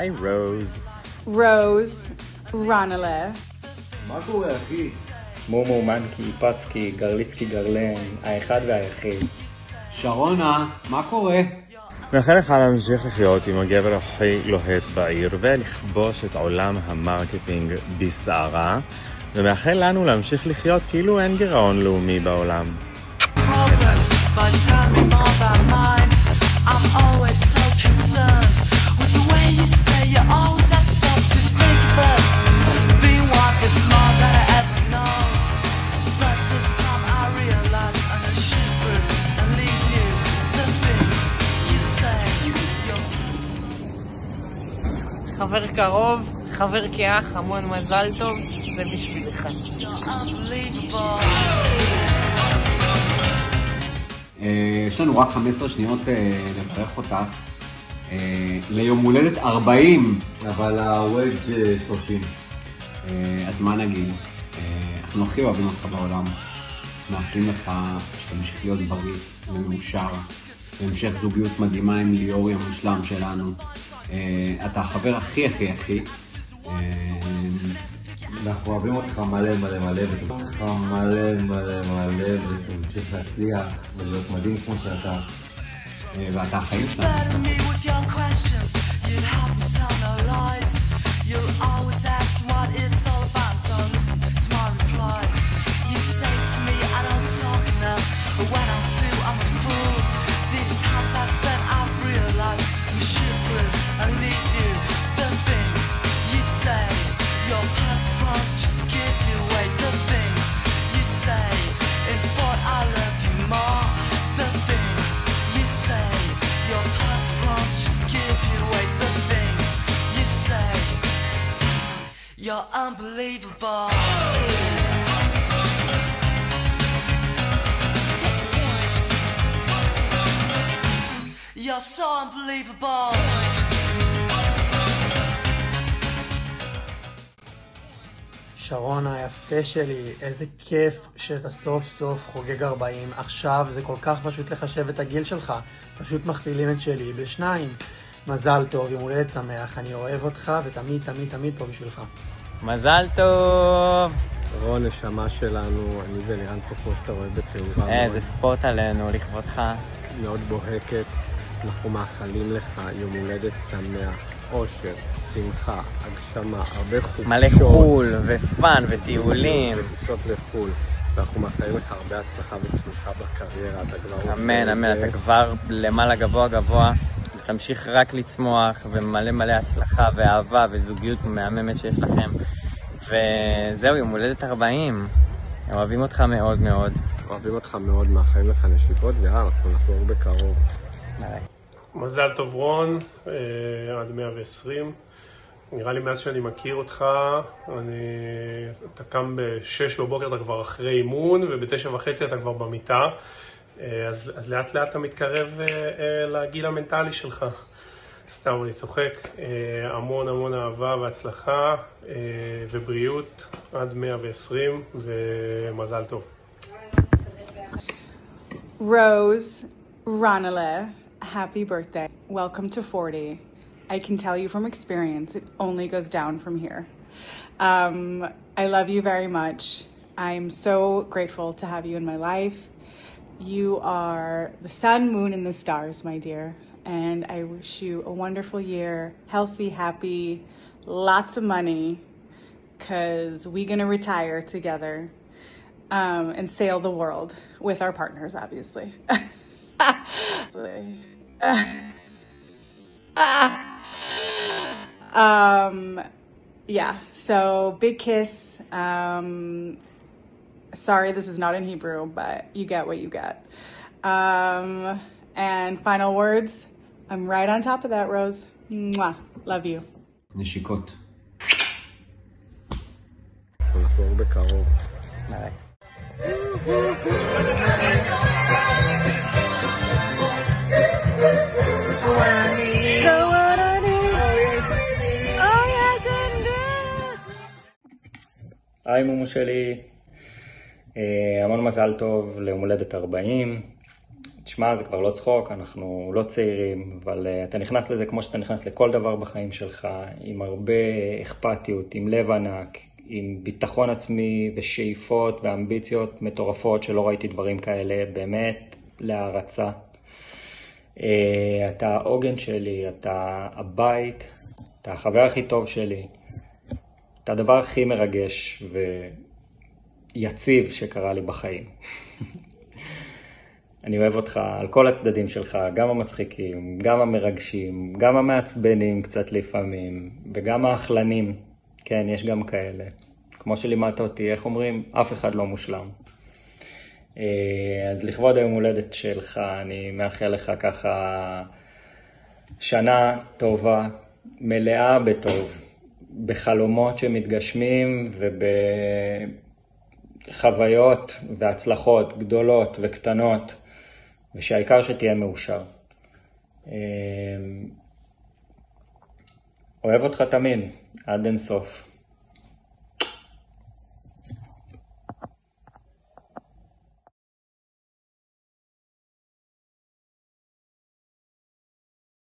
היי רוז. רוז, רנלה. מה קורה אחי? מומו, מנקי, פצקי, גרליצקי, גרלן, האחד והיחיד. שרונה, מה קורה? מאחל לך להמשיך לחיות עם הגבר הכי לוהט בעיר ולכבוש את עולם המרקטינג בסערה, ומאחל לנו להמשיך לחיות כאילו אין גירעון לאומי בעולם. חבר קרוב, חבר כאח, המון מזל טוב, זה בשבילך. יש לנו רק 15 שניות לברך אותך ליום הולדת 40. אבל הוודג' 30. אז מה נגיד? אנחנו הכי אוהבים אותך בעולם. מאחלים לך שתמשיך להיות בריא ומאושר, והמשך זוגיות מדהימה עם ליאורי המושלם שלנו. אתה החבר הכי הכי הכי. אנחנו אוהבים אותך מלא מלא מלא, ותודה לך מלא מלא מלא, ותמשיך להצליח ולהיות מדהים כמו שאתה, ואתה החיים שלנו. You're unbelievable. You're so unbelievable. שרון היפה שלי, איזה כיף שאתה סוף סוף חוגג 40. עכשיו זה כל כך פשוט לחשב את הגיל שלך. פשוט מכפילים את שלי בשניים. מזל טוב, יום הולדת שמח, אני אוהב אותך ותמיד תמיד תמיד פה בשבילך. מזל טוב! רון, נשמה שלנו, אני ולירן פה כמו שאתה רואה בתאורה. זה ספורט עלינו, לכבודך. מאוד בוהקת. אנחנו מאחלים לך יום הולדת שמח, אושר, שמחה, הגשמה, הרבה חופשות. מלא חול ופן וטיולים. וטיסות לחול. ואנחנו מאחלים לך הרבה הצלחה וצמיחה בקריירה. אתה כבר... אמן, אמן, אתה כבר למעלה גבוה גבוה. תמשיך רק לצמוח, ומלא מלא הצלחה ואהבה וזוגיות מהממת שיש לכם. וזהו, יום הולדת 40. אוהבים אותך מאוד מאוד. אוהבים אותך מאוד, מאחלים לך נשיקות, אנחנו נחזור בקרוב. ביי. מזל טוב רון, עד 120. נראה לי מאז שאני מכיר אותך, אתה קם ב-6 בבוקר, אתה כבר אחרי אימון, וב-9:30 אתה כבר במיטה. אז לאט לאט אתה מתקרב לגיל המנטלי שלך. סתם אני צוחק. המון המון אהבה והצלחה ובריאות עד 120 ומזל טוב. Rose, Ranala, happy birthday. Welcome to 40. I can tell you from experience, it only goes down from here. I love you very much. I'm so grateful to have you in my life. You are the sun, moon, and the stars, my dear. And I wish you a wonderful year, healthy, happy, lots of money, because we're going to retire together and sail the world with our partners, obviously. Yeah, so big kiss. Sorry, this is not in Hebrew, but you get what you get. And final words, I'm right on top of that, Rose. Mwah. Love you. נשיקות. נחזור בקרוב. ביי. היי מומו שלי. המון מזל טוב ליום הולדת 40. תשמע, זה כבר לא צחוק, אנחנו לא צעירים, אבל אתה נכנס לזה כמו שאתה נכנס לכל דבר בחיים שלך, עם הרבה אכפתיות, עם לב ענק, עם ביטחון עצמי ושאיפות ואמביציות מטורפות, שלא ראיתי דברים כאלה, באמת להערצה. אתה העוגן שלי, אתה הבית, אתה החבר הכי טוב שלי, אתה הדבר הכי מרגש ויציב שקרה לי בחיים. אני אוהב אותך על כל הצדדים שלך, גם המצחיקים, גם המרגשים, גם המעצבנים קצת לפעמים, וגם האחלנים. כן, יש גם כאלה. כמו שלימדת אותי, איך אומרים? אף אחד לא מושלם. אז לכבוד היום הולדת שלך, אני מאחל לך ככה שנה טובה, מלאה בטוב, בחלומות שמתגשמים ובחוויות והצלחות גדולות וקטנות, ושהעיקר שתהיה מאושר. אוהב אותך תמיד, עד אין סוף.